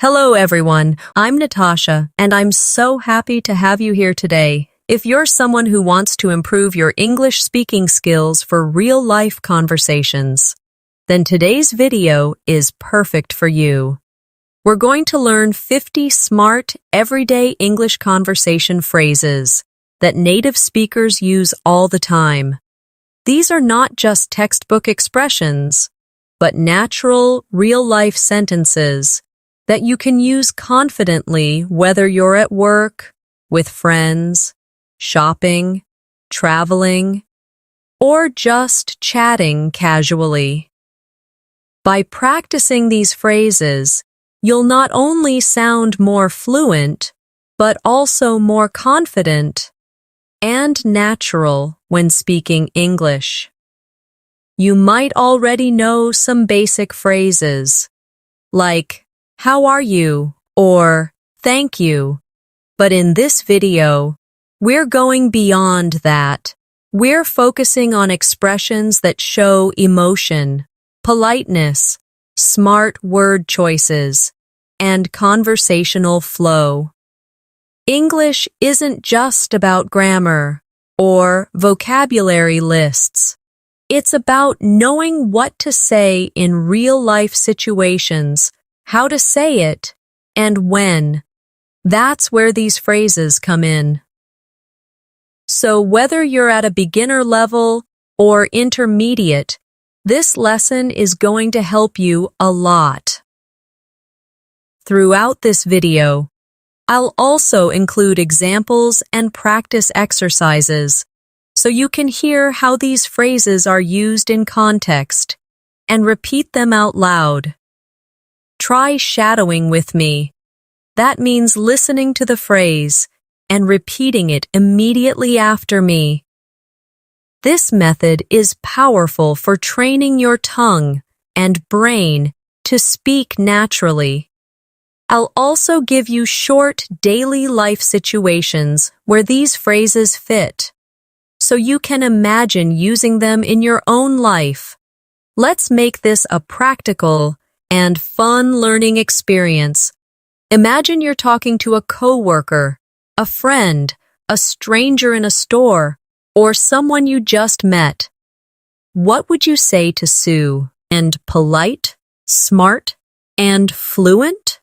Hello, everyone. I'm Natasha, and I'm so happy to have you here today. If you're someone who wants to improve your English speaking skills for real-life conversations, then today's video is perfect for you. We're going to learn 50 smart, everyday English conversation phrases that native speakers use all the time. These are not just textbook expressions, but natural, real-life sentences that you can use confidently whether you're at work, with friends, shopping, traveling, or just chatting casually. By practicing these phrases, you'll not only sound more fluent, but also more confident and natural when speaking English. You might already know some basic phrases, like, "How are you?" or "Thank you." But in this video, we're going beyond that. We're focusing on expressions that show emotion, politeness, smart word choices, and conversational flow. English isn't just about grammar or vocabulary lists. It's about knowing what to say in real-life situations, how to say it, and when. That's where these phrases come in. So whether you're at a beginner level or intermediate, this lesson is going to help you a lot. Throughout this video, I'll also include examples and practice exercises so you can hear how these phrases are used in context and repeat them out loud. Try shadowing with me. That means listening to the phrase and repeating it immediately after me. This method is powerful for training your tongue and brain to speak naturally. I'll also give you short daily life situations where these phrases fit, so you can imagine using them in your own life. Let's make this a practical and fun learning experience. Imagine you're talking to a coworker, a friend, a stranger in a store, or someone you just met. What would you say to Sue? And polite, smart, and fluent?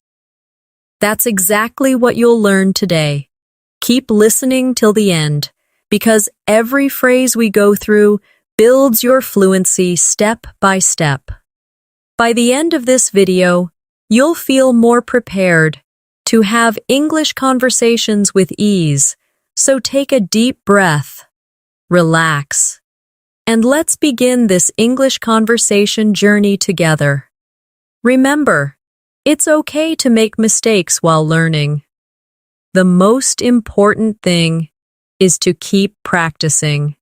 That's exactly what you'll learn today. Keep listening till the end, because every phrase we go through builds your fluency step by step. By the end of this video, you'll feel more prepared to have English conversations with ease, so take a deep breath, relax, and let's begin this English conversation journey together. Remember, it's okay to make mistakes while learning. The most important thing is to keep practicing.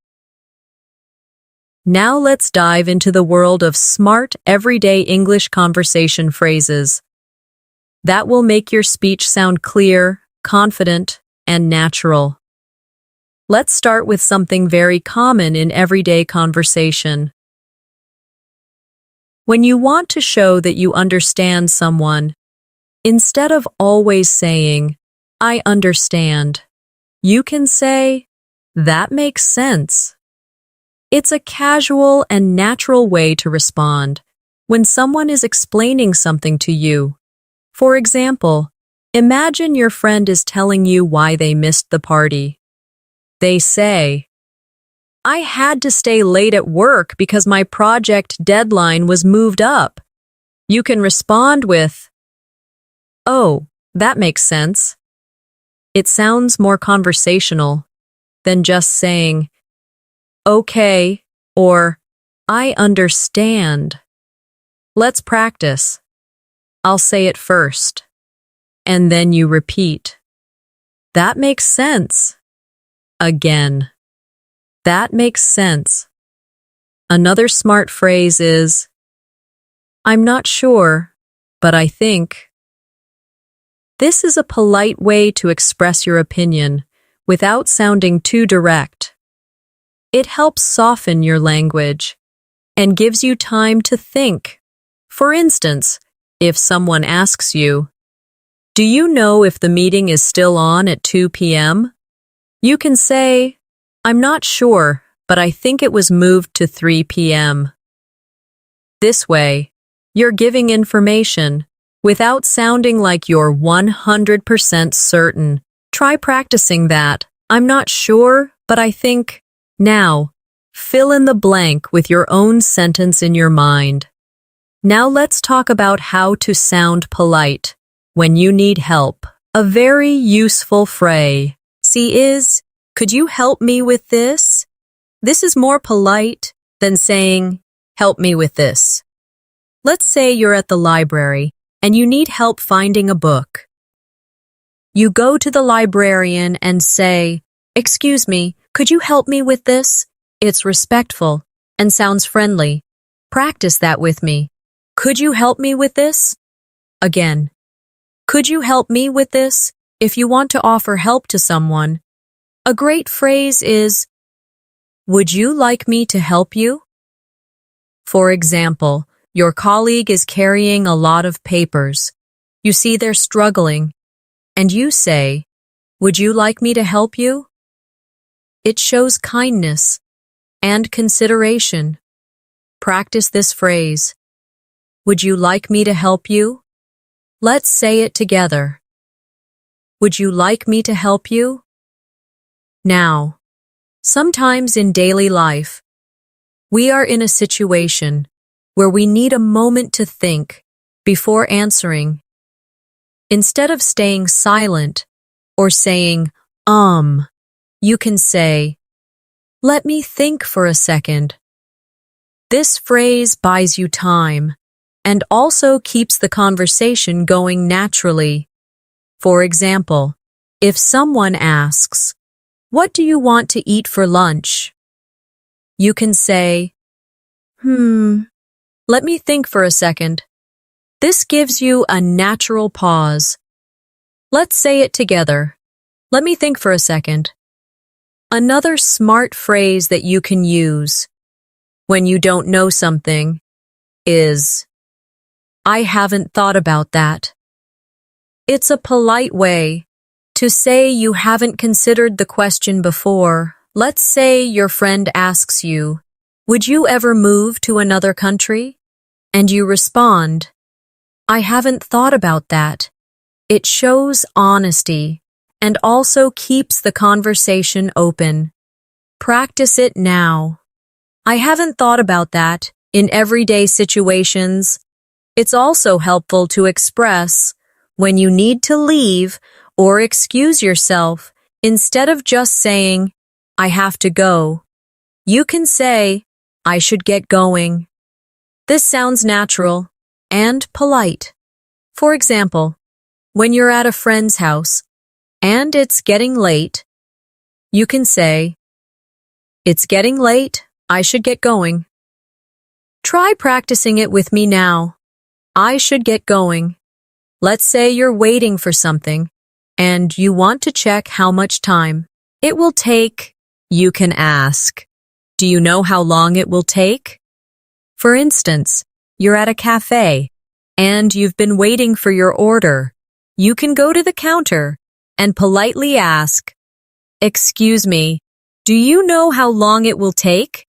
Now let's dive into the world of smart, everyday English conversation phrases. That will make your speech sound clear, confident, and natural. Let's start with something very common in everyday conversation. When you want to show that you understand someone, instead of always saying, "I understand," you can say, "That makes sense." It's a casual and natural way to respond when someone is explaining something to you. For example, imagine your friend is telling you why they missed the party. They say, "I had to stay late at work because my project deadline was moved up." You can respond with, "Oh, that makes sense." It sounds more conversational than just saying, "Okay," or "I understand." Let's practice. I'll say it first, and then you repeat. "That makes sense." Again. "That makes sense." Another smart phrase is, "I'm not sure, but I think." This is a polite way to express your opinion without sounding too direct. It helps soften your language and gives you time to think. For instance, if someone asks you, Do you know if the meeting is still on at 2 p.m.? You can say, I'm not sure, but I think it was moved to 3 p.m. This way, you're giving information without sounding like you're 100% certain. Try practicing that. I'm not sure, but I think. Now, fill in the blank with your own sentence in your mind. Now let's talk about how to sound polite when you need help. A very useful phrase is, could you help me with this? This is more polite than saying, help me with this. Let's say you're at the library and you need help finding a book. You go to the librarian and say, excuse me, could you help me with this? It's respectful and sounds friendly. Practice that with me. Could you help me with this? Again, could you help me with this? If you want to offer help to someone, a great phrase is, would you like me to help you? For example, your colleague is carrying a lot of papers. You see they're struggling, and you say, would you like me to help you? It shows kindness and consideration. Practice this phrase. Would you like me to help you? Let's say it together. Would you like me to help you? Now, sometimes in daily life, we are in a situation where we need a moment to think before answering. Instead of staying silent or saying, you can say, let me think for a second. This phrase buys you time and also keeps the conversation going naturally. For example, if someone asks, what do you want to eat for lunch? You can say, let me think for a second. This gives you a natural pause. Let's say it together. Let me think for a second. Another smart phrase that you can use when you don't know something is, I haven't thought about that. It's a polite way to say you haven't considered the question before. Let's say your friend asks you, would you ever move to another country? And you respond, I haven't thought about that. It shows honesty and also keeps the conversation open. Practice it now. I haven't thought about that in everyday situations. It's also helpful to express when you need to leave or excuse yourself instead of just saying, I have to go. You can say, I should get going. This sounds natural and polite. For example, when you're at a friend's house and it's getting late, you can say, it's getting late, I should get going. Try practicing it with me now. I should get going. Let's say you're waiting for something and you want to check how much time it will take. You can ask, do you know how long it will take? For instance, you're at a cafe and you've been waiting for your order. You can go to the counter and politely ask, excuse me, do you know how long it will take?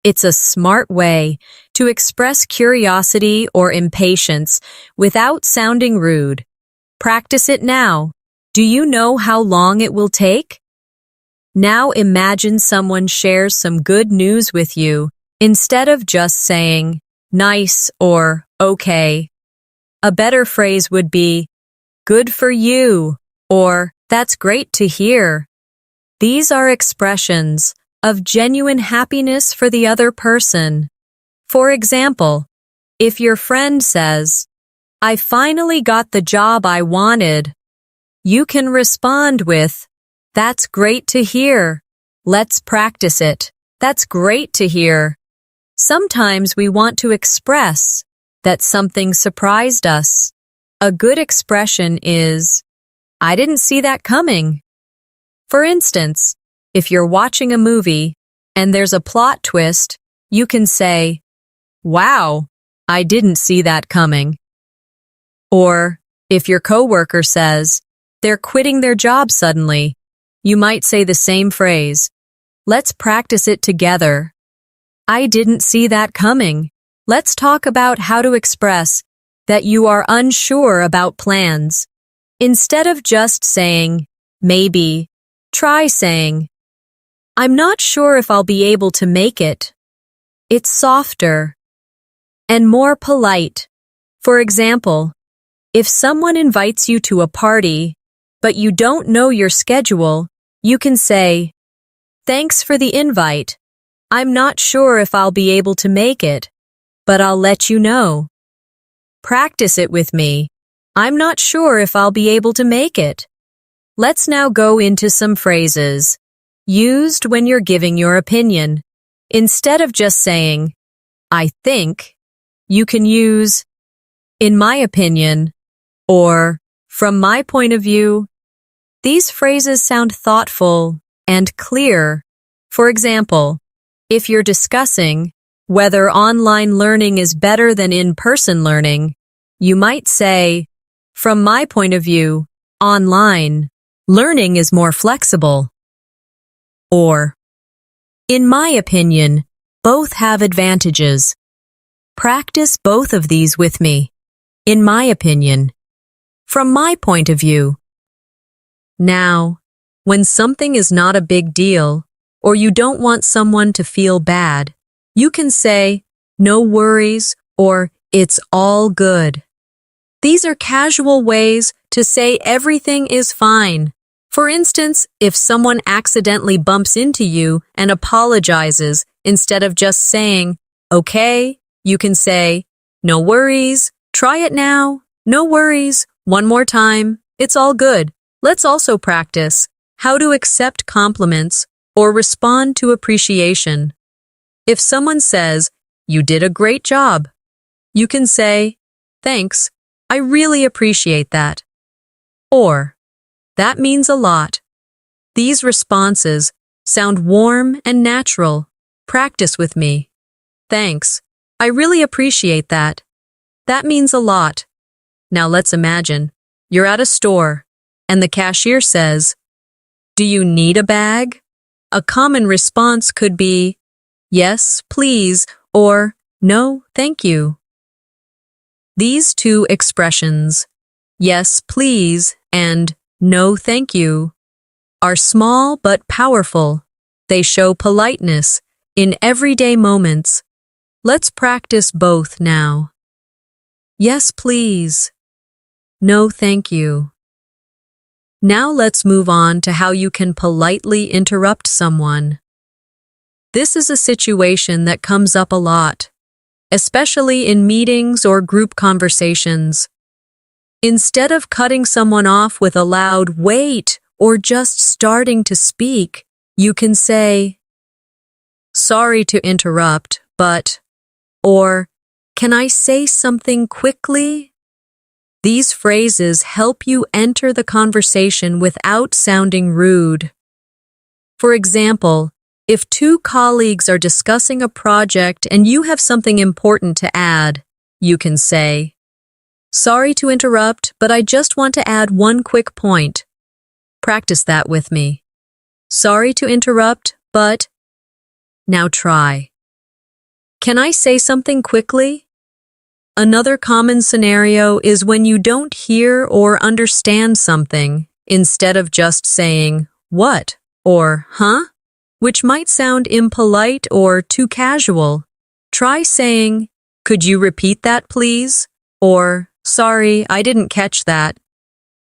It's a smart way to express curiosity or impatience without sounding rude. Practice it now. Do you know how long it will take? Now imagine someone shares some good news with you instead of just saying, nice or okay. A better phrase would be, good for you, or that's great to hear. These are expressions of genuine happiness for the other person. For example, if your friend says, I finally got the job I wanted, you can respond with, that's great to hear. Let's practice it. That's great to hear. Sometimes we want to express that something surprised us. A good expression is, I didn't see that coming. For instance, if you're watching a movie and there's a plot twist, you can say, wow, I didn't see that coming. Or, If your coworker says they're quitting their job suddenly, you might say the same phrase. Let's practice it together. I didn't see that coming. Let's talk about how to express that you are unsure about plans. Instead of just saying, maybe, try saying, I'm not sure if I'll be able to make it. It's softer and more polite. For example, if someone invites you to a party, but you don't know your schedule, you can say, thanks for the invite. I'm not sure if I'll be able to make it, but I'll let you know. Practice it with me. I'm not sure if I'll be able to make it. Let's now go into some phrases used when you're giving your opinion. Instead of just saying, I think, you can use, in my opinion, or from my point of view. These phrases sound thoughtful and clear. For example, if you're discussing whether online learning is better than in-person learning, you might say, from my point of view, online learning is more flexible. Or, in my opinion, both have advantages. Practice both of these with me. In my opinion. From my point of view. Now, when something is not a big deal, or you don't want someone to feel bad, you can say, no worries, or it's all good. These are casual ways to say everything is fine. For instance, if someone accidentally bumps into you and apologizes, instead of just saying, okay, you can say, no worries, try it now, no worries, one more time, it's all good. Let's also practice how to accept compliments or respond to appreciation. If someone says, you did a great job, you can say, thanks, I really appreciate that. Or, that means a lot. These responses sound warm and natural. Practice with me. Thanks, I really appreciate that. That means a lot. Now let's imagine you're at a store and the cashier says, do you need a bag? A common response could be, yes, please, or no, thank you. These two expressions, yes, please, and no, thank you, are small but powerful. They show politeness in everyday moments. Let's practice both now. Yes, please. No, thank you. Now let's move on to how you can politely interrupt someone. This is a situation that comes up a lot, especially in meetings or group conversations. Instead of cutting someone off with a loud wait or just starting to speak, you can say, sorry to interrupt, but, or, can I say something quickly? These phrases help you enter the conversation without sounding rude. For example, if two colleagues are discussing a project and you have something important to add, you can say, sorry to interrupt, but I just want to add one quick point. Practice that with me. Sorry to interrupt, but... Now try. Can I say something quickly? Another common scenario is when you don't hear or understand something, instead of just saying, what, or huh, which might sound impolite or too casual. Try saying, could you repeat that please? Or, sorry, I didn't catch that.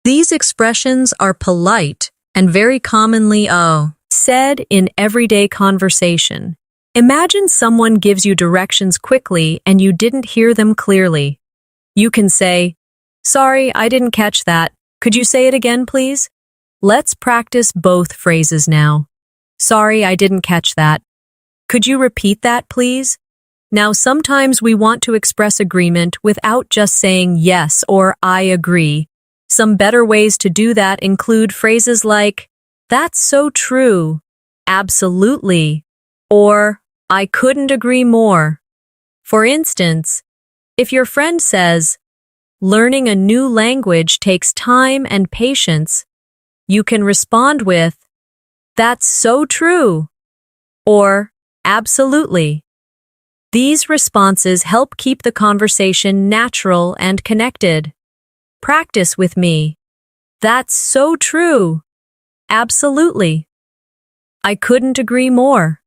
These expressions are polite and very commonly said in everyday conversation. Imagine someone gives you directions quickly and you didn't hear them clearly. You can say, sorry, I didn't catch that. Could you say it again, please? Let's practice both phrases now. Sorry, I didn't catch that. Could you repeat that, please? Now, sometimes we want to express agreement without just saying yes or I agree. Some better ways to do that include phrases like, that's so true, absolutely, or I couldn't agree more. For instance, if your friend says, learning a new language takes time and patience, you can respond with, "That's so true," or "Absolutely." These responses help keep the conversation natural and connected. Practice with me. "That's so true." "Absolutely." "I couldn't agree more."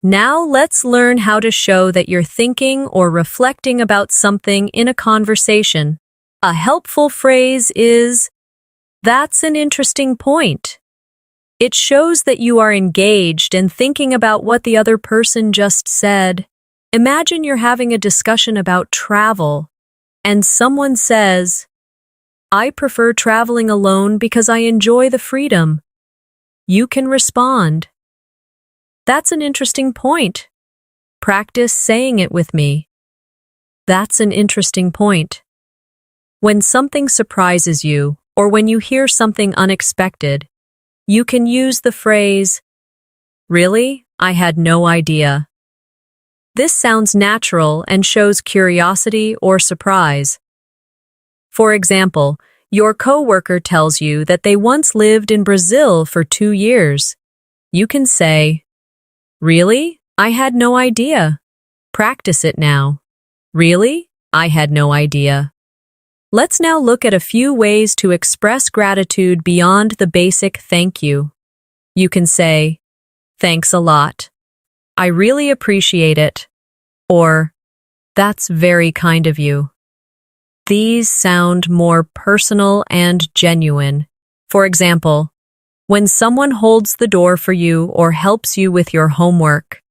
Now let's learn how to show that you're thinking or reflecting about something in a conversation. A helpful phrase is, "That's an interesting point." It shows that you are engaged and thinking about what the other person just said. Imagine you're having a discussion about travel, and someone says, "I prefer traveling alone because I enjoy the freedom." You can respond, "That's an interesting point. Practice saying it with me." That's an interesting point. When something surprises you, or when you hear something unexpected, you can use the phrase, "Really? I had no idea." This sounds natural and shows curiosity or surprise. For example, your coworker tells you that they once lived in Brazil for 2 years. You can say, "Really? I had no idea." Practice it now. "Really? I had no idea." Let's now look at a few ways to express gratitude beyond the basic thank you. You can say, "Thanks a lot." "I really appreciate it." Or, "That's very kind of you." These sound more personal and genuine. For example, when someone holds the door for you or helps you with your homework,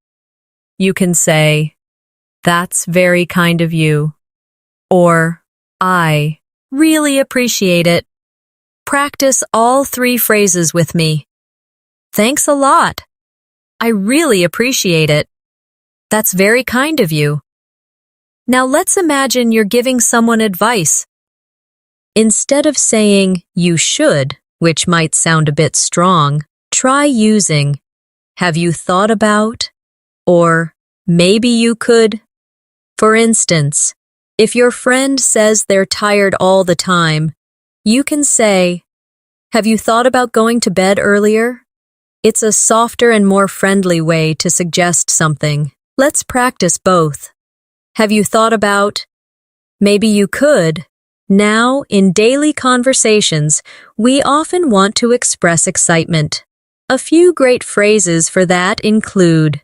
you can say, "That's very kind of you." Or, "I really appreciate it." Practice all 3 phrases with me. "Thanks a lot." "I really appreciate it." "That's very kind of you." Now let's imagine you're giving someone advice. Instead of saying, "You should," which might sound a bit strong, try using, "Have you thought about?" or "Maybe you could." For instance, if your friend says they're tired all the time, you can say, "Have you thought about going to bed earlier?" It's a softer and more friendly way to suggest something. Let's practice both. Have you thought about? Maybe you could. Now, in daily conversations, we often want to express excitement. A few great phrases for that include,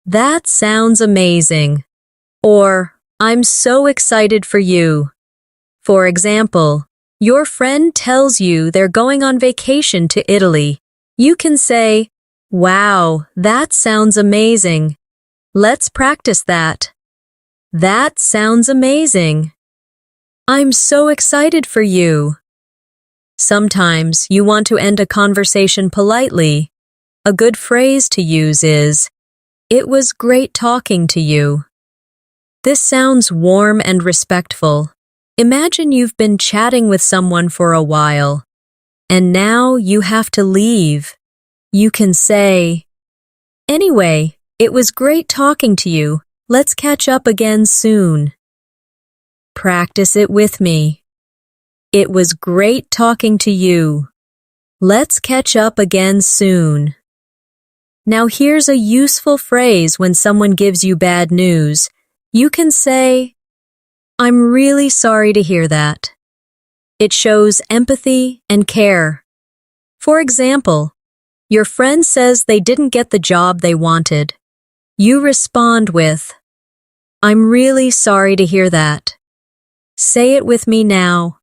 "That sounds amazing," or "I'm so excited for you." For example, your friend tells you they're going on vacation to Italy. You can say, "Wow, that sounds amazing. Let's practice that." "That sounds amazing." "I'm so excited for you." Sometimes you want to end a conversation politely. A good phrase to use is, "It was great talking to you." This sounds warm and respectful. Imagine you've been chatting with someone for a while, and now you have to leave. You can say, "Anyway, it was great talking to you. Let's catch up again soon." Practice it with me. It was great talking to you. Let's catch up again soon. Now here's a useful phrase when someone gives you bad news. You can say, "I'm really sorry to hear that." It shows empathy and care. For example, your friend says they didn't get the job they wanted. You respond with, "I'm really sorry to hear that." Say it with me now.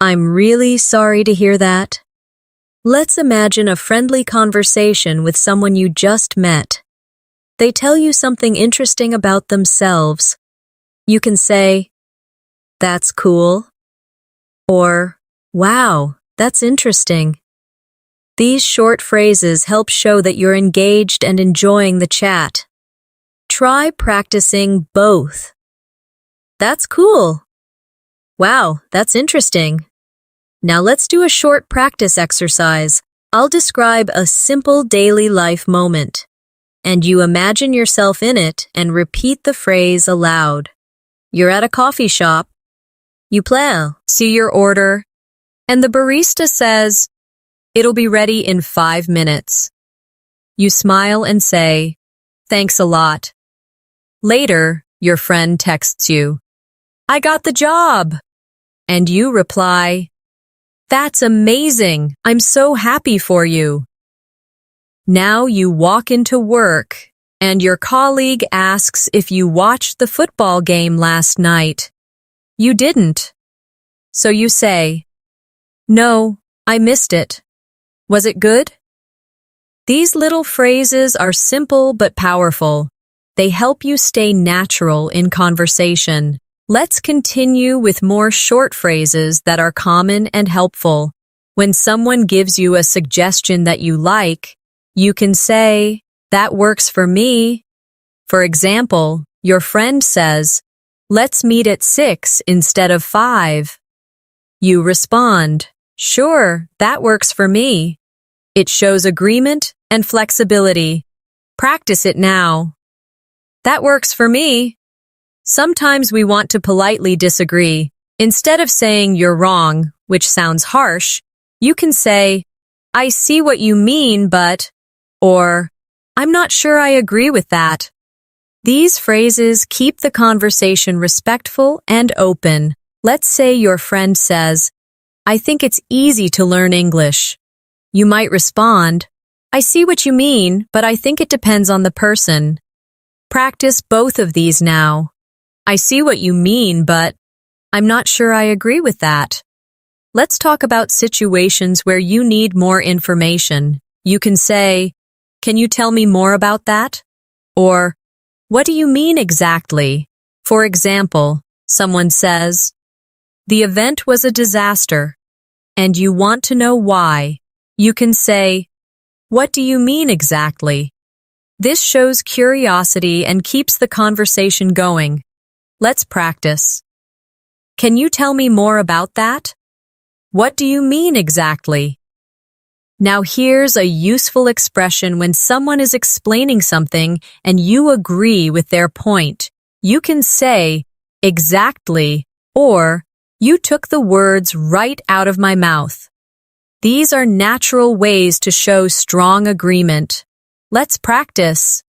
I'm really sorry to hear that. Let's imagine a friendly conversation with someone you just met. They tell you something interesting about themselves. You can say, "That's cool," or "Wow, that's interesting." These short phrases help show that you're engaged and enjoying the chat. Try practicing both. "That's cool." "Wow, that's interesting." Now let's do a short practice exercise. I'll describe a simple daily life moment, and you imagine yourself in it and repeat the phrase aloud. You're at a coffee shop. You see your order, and the barista says, "It'll be ready in 5 minutes." You smile and say, "Thanks a lot." Later, your friend texts you, "I got the job." And you reply, "That's amazing. I'm so happy for you." Now you walk into work, and your colleague asks if you watched the football game last night. You didn't. So you say, "No, I missed it. Was it good?" These little phrases are simple but powerful. They help you stay natural in conversation. Let's continue with more short phrases that are common and helpful. When someone gives you a suggestion that you like, you can say, "That works for me." For example, your friend says, "Let's meet at 6 instead of 5. You respond, "Sure, that works for me." It shows agreement and flexibility. Practice it now. "That works for me." Sometimes we want to politely disagree. Instead of saying "you're wrong," which sounds harsh, you can say, "I see what you mean, but," or "I'm not sure I agree with that." These phrases keep the conversation respectful and open. Let's say your friend says, "I think it's easy to learn English." You might respond, "I see what you mean, but I think it depends on the person." Practice both of these now. "I see what you mean, but I'm not sure I agree with that." Let's talk about situations where you need more information. You can say, "Can you tell me more about that?" Or, "What do you mean exactly?" For example, someone says, "The event was a disaster," and you want to know why. You can say, "What do you mean exactly?" This shows curiosity and keeps the conversation going. Let's practice. "Can you tell me more about that?" "What do you mean exactly?" Now here's a useful expression when someone is explaining something and you agree with their point. You can say, "Exactly," or "You took the words right out of my mouth." These are natural ways to show strong agreement. Let's practice.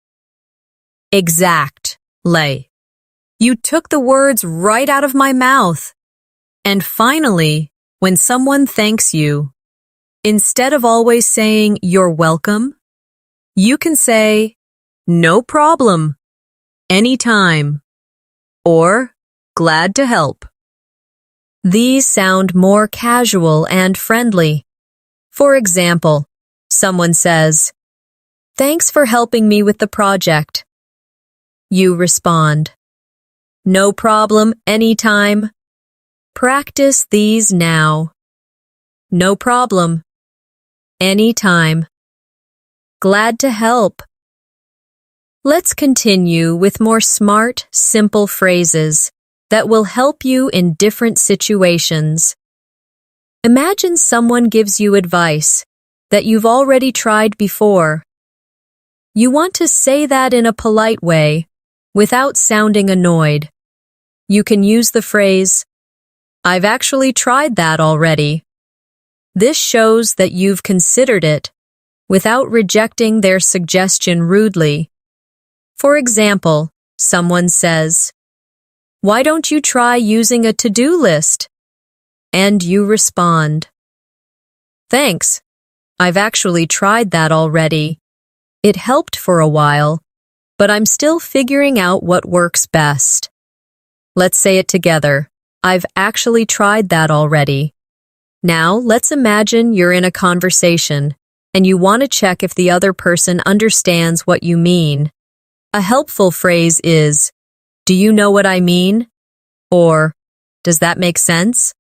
Exactly. You took the words right out of my mouth. And finally, when someone thanks you, instead of always saying "You're welcome," you can say, "No problem," "Anytime," or "Glad to help." These sound more casual and friendly. For example, someone says, "Thanks for helping me with the project." You respond, "No problem, anytime." Practice these now. No problem. Anytime. Glad to help. Let's continue with more smart, simple phrases that will help you in different situations. Imagine someone gives you advice that you've already tried before. You want to say that in a polite way, without sounding annoyed. You can use the phrase, "I've actually tried that already." This shows that you've considered it, without rejecting their suggestion rudely. For example, someone says, "Why don't you try using a to-do list?" And you respond, "Thanks. I've actually tried that already. It helped for a while, but I'm still figuring out what works best." Let's say it together. I've actually tried that already. Now, let's imagine you're in a conversation and you want to check if the other person understands what you mean. A helpful phrase is, "Do you know what I mean?" Or, "Does that make sense?"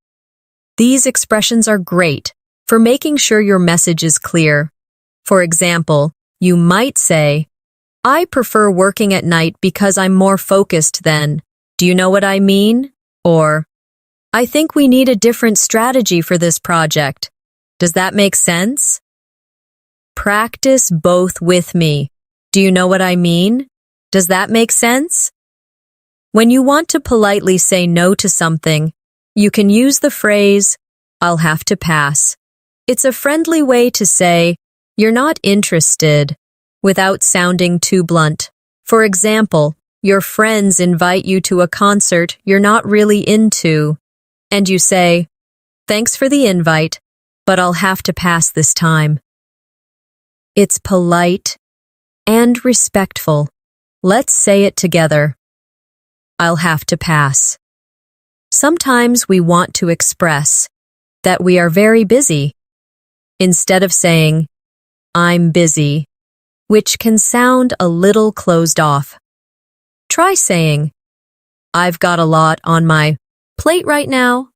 These expressions are great for making sure your message is clear. For example, you might say, "I prefer working at night because I'm more focused then. Do you know what I mean?" Or, "I think we need a different strategy for this project. Does that make sense?" Practice both with me. Do you know what I mean? Does that make sense? When you want to politely say no to something, You can use the phrase, I'll have to pass. It's a friendly way to say, you're not interested, without sounding too blunt. For example, your friends invite you to a concert you're not really into, and you say, thanks for the invite, but I'll have to pass this time. It's polite and respectful. Let's say it together. I'll have to pass. Sometimes we want to express that we are very busy, instead of saying, I'm busy, which can sound a little closed off. Try saying, I've got a lot on my plate right now.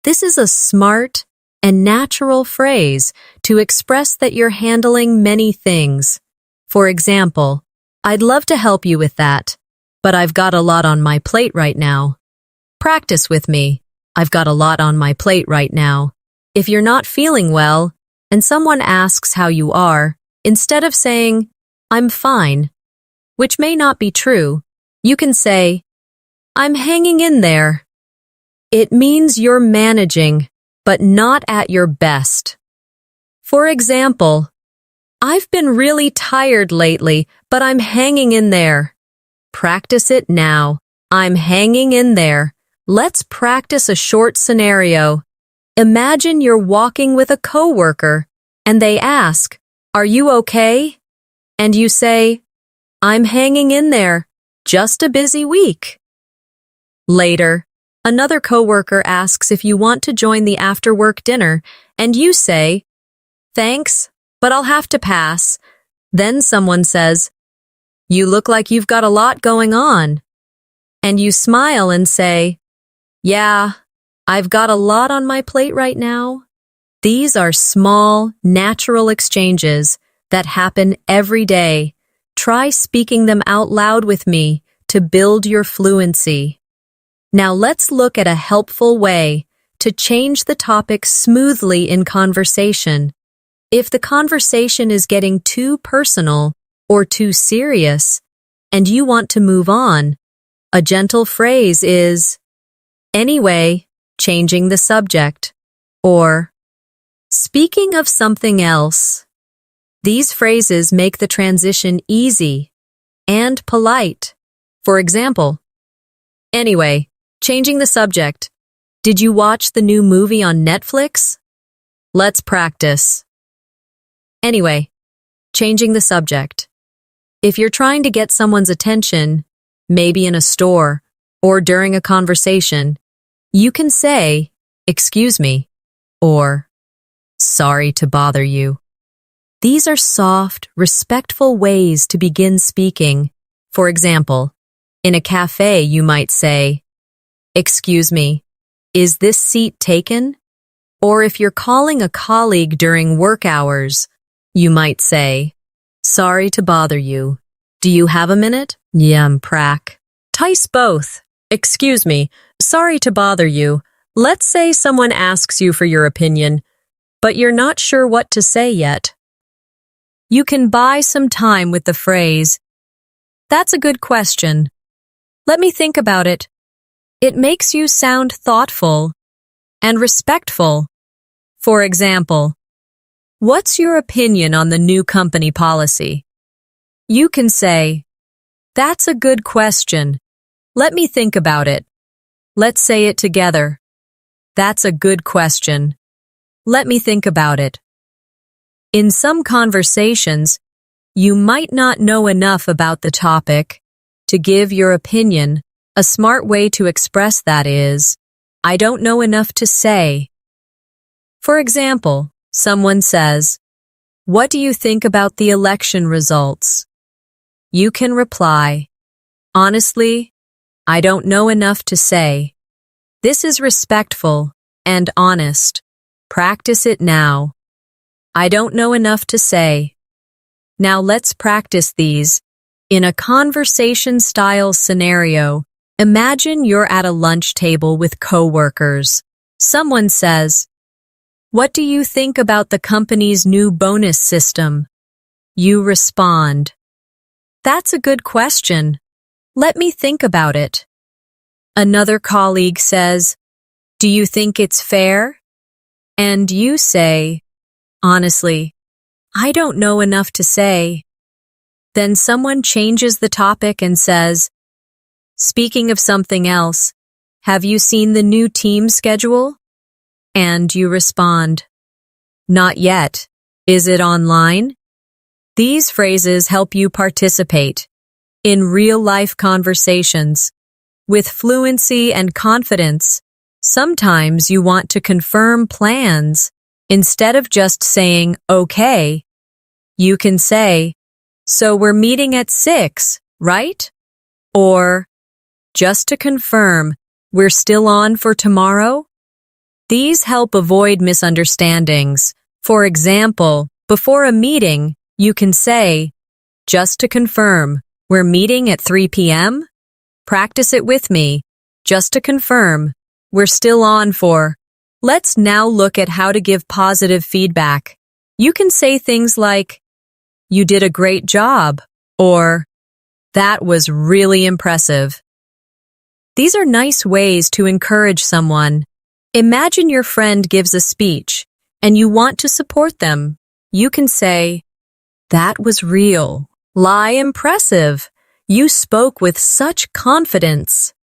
This is a smart and natural phrase to express that you're handling many things. For example, I'd love to help you with that, but I've got a lot on my plate right now. Practice with me. I've got a lot on my plate right now. If you're not feeling well and someone asks how you are, instead of saying, I'm fine, which may not be true, you can say, I'm hanging in there. It means you're managing, but not at your best. For example, I've been really tired lately, but I'm hanging in there. Practice it now. I'm hanging in there. Let's practice a short scenario. Imagine you're walking with a coworker, and they ask, are you okay? And you say, I'm hanging in there. Just a busy week. Later, another coworker asks if you want to join the after-work dinner, and you say, thanks, but I'll have to pass. Then someone says, you look like you've got a lot going on. And you smile and say, yeah, I've got a lot on my plate right now. These are small, natural exchanges that happen every day. Try speaking them out loud with me to build your fluency. Now let's look at a helpful way to change the topic smoothly in conversation. If the conversation is getting too personal or too serious, and you want to move on, a gentle phrase is, anyway, changing the subject, or speaking of something else. These phrases make the transition easy and polite. For example, anyway, changing the subject. Did you watch the new movie on Netflix? Let's practice. Anyway, changing the subject. If you're trying to get someone's attention, maybe in a store or during a conversation, you can say, excuse me, or sorry to bother you. These are soft, respectful ways to begin speaking. For example, in a cafe you might say, excuse me, is this seat taken? Or if you're calling a colleague during work hours, you might say, sorry to bother you. Do you have a minute? Prac. Tice both. Excuse me, sorry to bother you. Let's say someone asks you for your opinion, but you're not sure what to say yet. You can buy some time with the phrase, that's a good question. Let me think about it. It makes you sound thoughtful and respectful. For example, what's your opinion on the new company policy? You can say, that's a good question. Let me think about it. Let's say it together. That's a good question. Let me think about it. In some conversations, you might not know enough about the topic to give your opinion. A smart way to express that is, I don't know enough to say. For example, someone says, what do you think about the election results? You can reply, honestly, I don't know enough to say. This is respectful and honest. Practice it now. I don't know enough to say. Now let's practice these. In a conversation-style scenario, imagine you're at a lunch table with coworkers. Someone says, what do you think about the company's new bonus system? You respond, that's a good question. Let me think about it. Another colleague says, Do you think it's fair? And you say, honestly, I don't know enough to say. Then someone changes the topic and says, speaking of something else, have you seen the new team schedule? And you respond, not yet. Is it online? These phrases help you participate in real-life conversations. With fluency and confidence, sometimes you want to confirm plans. Instead of just saying, okay, you can say, so we're meeting at 6, right? Or, just to confirm, we're still on for tomorrow? These help avoid misunderstandings. For example, before a meeting, you can say, just to confirm, we're meeting at 3 p.m.? Practice it with me. Just to confirm, we're still on for. Let's now look at how to give positive feedback. You can say things like, you did a great job, or that was really impressive. These are nice ways to encourage someone. Imagine your friend gives a speech, and you want to support them. You can say, that was real. Impressive. You spoke with such confidence.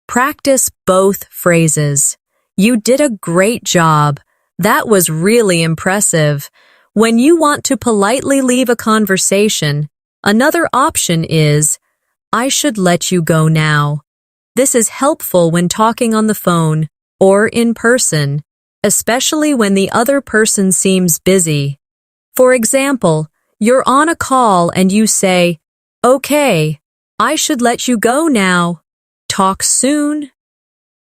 Practice both phrases. You did a great job. That was really impressive. When you want to politely leave a conversation, another option is, I should let you go now. This is helpful when talking on the phone or in person, especially when the other person seems busy. For example, you're on a call and you say, okay, I should let you go now. Talk soon.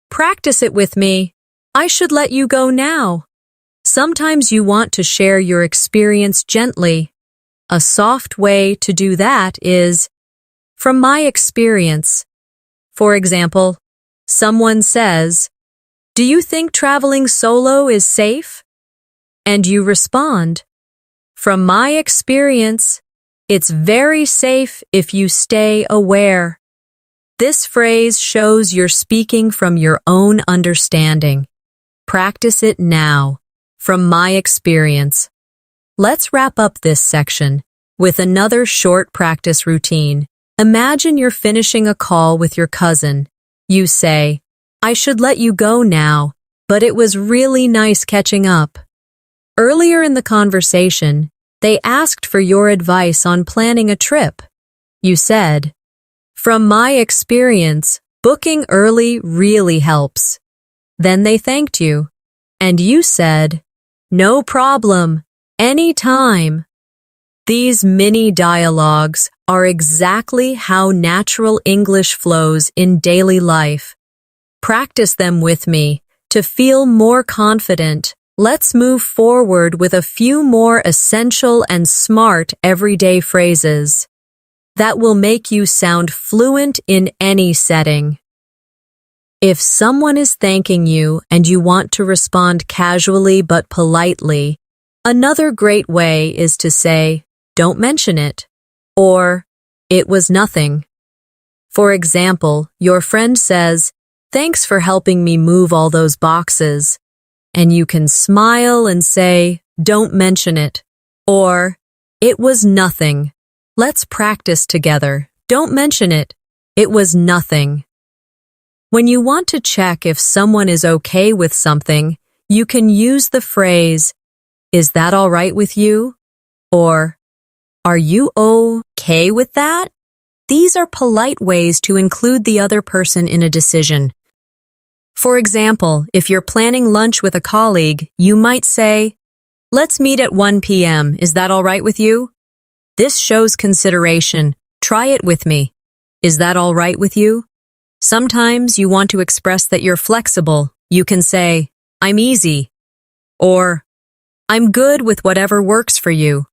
Practice it with me. I should let you go now. Sometimes you want to share your experience gently. A soft way to do that is, from my experience. For example, someone says, do you think traveling solo is safe? And you respond, from my experience, it's very safe if you stay aware. This phrase shows you're speaking from your own understanding. Practice it now. From my experience. Let's wrap up this section with another short practice routine. Imagine you're finishing a call with your cousin. You say, I should let you go now, but it was really nice catching up. Earlier in the conversation, they asked for your advice on planning a trip. You said, from my experience, booking early really helps. Then they thanked you, and you said, no problem, anytime. These mini dialogues are exactly how natural English flows in daily life. Practice them with me to feel more confident. Let's move forward with a few more essential and smart everyday phrases that will make you sound fluent in any setting. If someone is thanking you and you want to respond casually but politely, another great way is to say, don't mention it, or it was nothing. For example, your friend says, thanks for helping me move all those boxes, and you can smile and say, don't mention it, or it was nothing. Let's practice together. Don't mention it. It was nothing. When you want to check if someone is okay with something, you can use the phrase, is that all right with you? Or, are you okay with that? These are polite ways to include the other person in a decision. For example, if you're planning lunch with a colleague, you might say, let's meet at 1 p.m. Is that all right with you? This shows consideration. Try it with me. Is that all right with you? Sometimes you want to express that you're flexible. You can say, I'm easy, or I'm good with whatever works for you.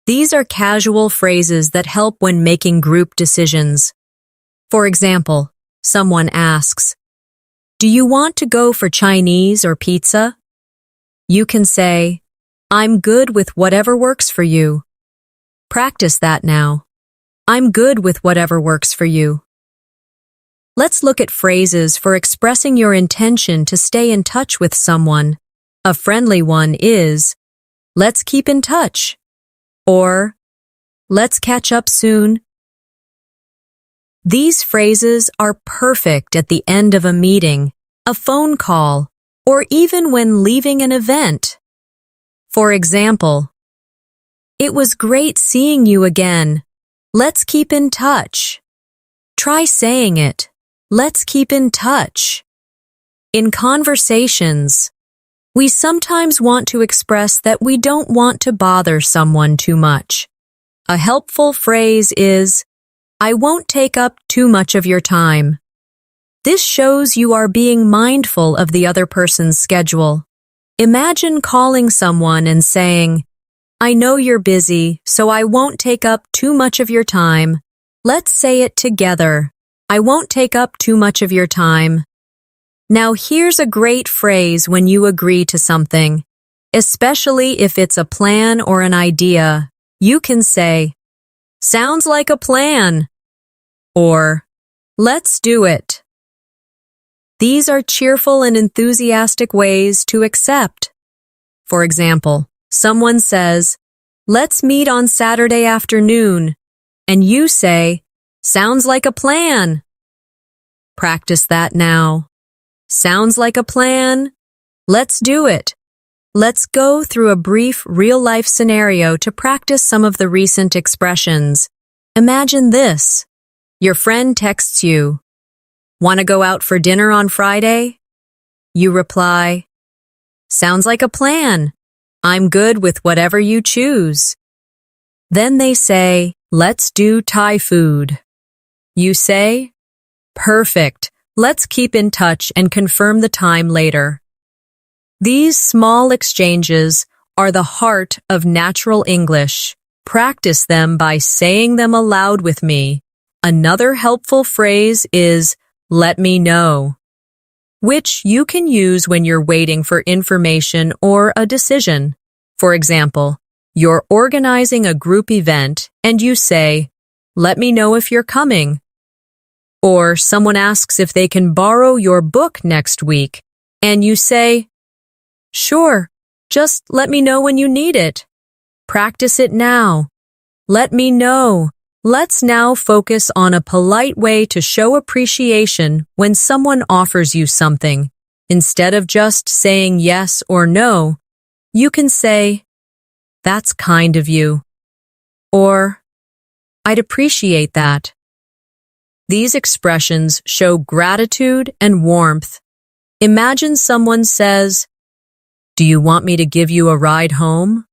These are casual phrases that help when making group decisions. For example, someone asks, do you want to go for Chinese or pizza? You can say, I'm good with whatever works for you. Practice that now. I'm good with whatever works for you. Let's look at phrases for expressing your intention to stay in touch with someone. A friendly one is, "Let's keep in touch," or "Let's catch up soon." These phrases are perfect at the end of a meeting, a phone call, or even when leaving an event. For example, "It was great seeing you again. Let's keep in touch." Try saying it. Let's keep in touch. In conversations, we sometimes want to express that we don't want to bother someone too much. A helpful phrase is, "I won't take up too much of your time." This shows you are being mindful of the other person's schedule. Imagine calling someone and saying, "I know you're busy, so I won't take up too much of your time." Let's say it together. I won't take up too much of your time. Now here's a great phrase when you agree to something, especially if it's a plan or an idea. You can say, "Sounds like a plan," or "Let's do it." These are cheerful and enthusiastic ways to accept. For example, someone says, "Let's meet on Saturday afternoon," and you say, "Sounds like a plan." Practice that now. Sounds like a plan. Let's do it. Let's go through a brief real-life scenario to practice some of the recent expressions. Imagine this. Your friend texts you, "Want to go out for dinner on Friday?" You reply, "Sounds like a plan. I'm good with whatever you choose." Then they say, "Let's do Thai food." You say, "Perfect. Let's keep in touch and confirm the time later." These small exchanges are the heart of natural English. Practice them by saying them aloud with me. Another helpful phrase is, "Let me know," which you can use when you're waiting for information or a decision. For example, you're organizing a group event and you say, "Let me know if you're coming." Or someone asks if they can borrow your book next week, and you say, "Sure, just let me know when you need it." Practice it now. Let me know. Let's now focus on a polite way to show appreciation when someone offers you something. Instead of just saying yes or no, you can say, "That's kind of you," or "I'd appreciate that." These expressions show gratitude and warmth. Imagine someone says, "Do you want me to give you a ride home?"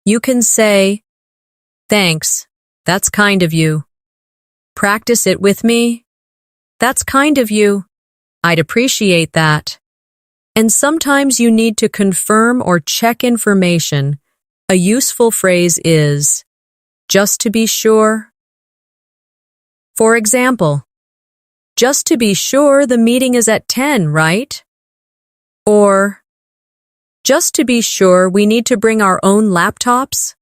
You can say, "Thanks, that's kind of you." Practice it with me. "That's kind of you. I'd appreciate that." And sometimes you need to confirm or check information. A useful phrase is, "Just to be sure." For example, "Just to be sure the meeting is at 10, right?" Or, "Just to be sure we need to bring our own laptops?"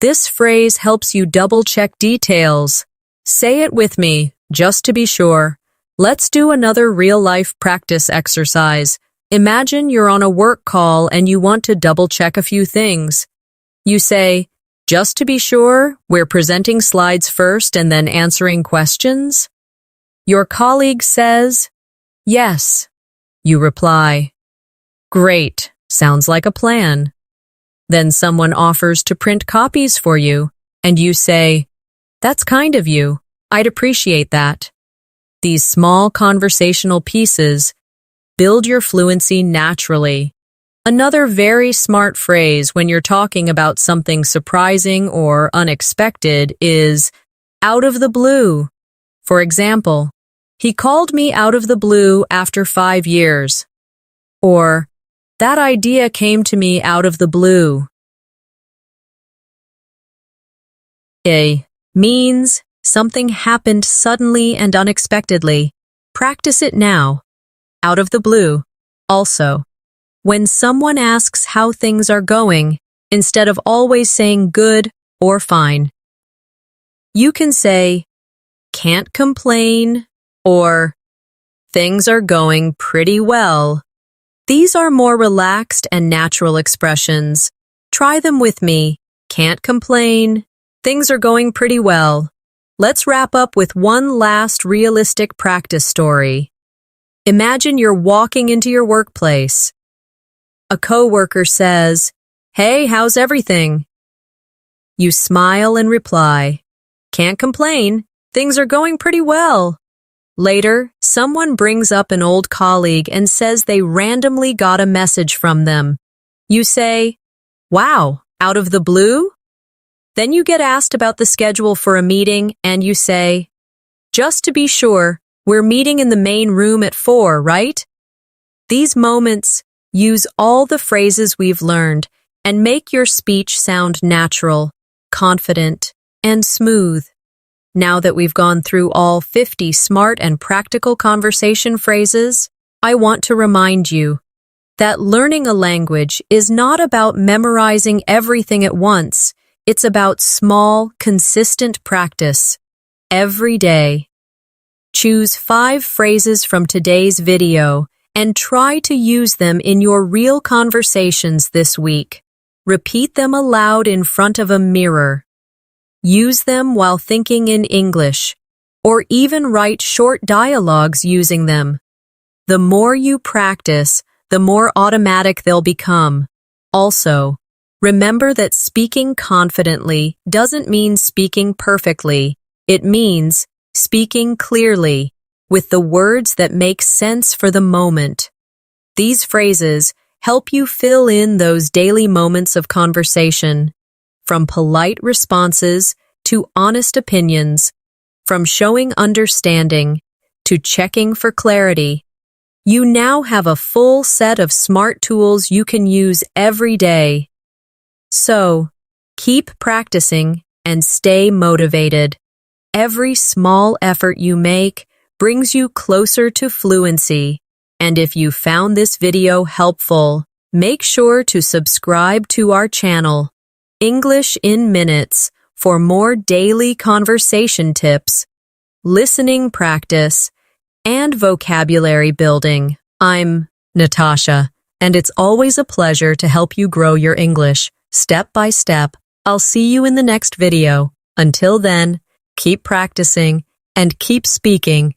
This phrase helps you double-check details. Say it with me, just to be sure. Let's do another real-life practice exercise. Imagine you're on a work call and you want to double-check a few things. You say, "Just to be sure, we're presenting slides first and then answering questions?" Your colleague says, "Yes." You reply, "Great, sounds like a plan." Then someone offers to print copies for you, and you say, "That's kind of you. I'd appreciate that." These small conversational pieces build your fluency naturally. Another very smart phrase when you're talking about something surprising or unexpected is "out of the blue." For example, "He called me out of the blue after 5 years." Or, "That idea came to me out of the blue." A means something happened suddenly and unexpectedly. Practice it now. Out of the blue. Also, when someone asks how things are going, instead of always saying good or fine, you can say, can't complain, or things are going pretty well. These are more relaxed and natural expressions. Try them with me. Can't complain. Things are going pretty well. Let's wrap up with one last realistic practice story. Imagine you're walking into your workplace. A coworker says, "Hey, how's everything?" You smile and reply, "Can't complain. Things are going pretty well." Later, someone brings up an old colleague and says they randomly got a message from them. You say, "Wow, out of the blue?" Then you get asked about the schedule for a meeting and you say, "Just to be sure, we're meeting in the main room at 4, right?" These moments use all the phrases we've learned and make your speech sound natural, confident, and smooth. Now that we've gone through all 50 smart and practical conversation phrases, I want to remind you that learning a language is not about memorizing everything at once. It's about small, consistent practice every day. Choose 5 phrases from today's video and try to use them in your real conversations this week. Repeat them aloud in front of a mirror. Use them while thinking in English, or even write short dialogues using them. The more you practice, the more automatic they'll become. Also, remember that speaking confidently doesn't mean speaking perfectly. It means speaking clearly, with the words that make sense for the moment. These phrases help you fill in those daily moments of conversation, from polite responses to honest opinions, from showing understanding to checking for clarity. You now have a full set of smart tools you can use every day. So, keep practicing and stay motivated. Every small effort you make brings you closer to fluency. And if you found this video helpful, make sure to subscribe to our channel, English in Minutes, for more daily conversation tips, listening practice, and vocabulary building. I'm Natasha, and it's always a pleasure to help you grow your English step by step. I'll see you in the next video. Until then, keep practicing and keep speaking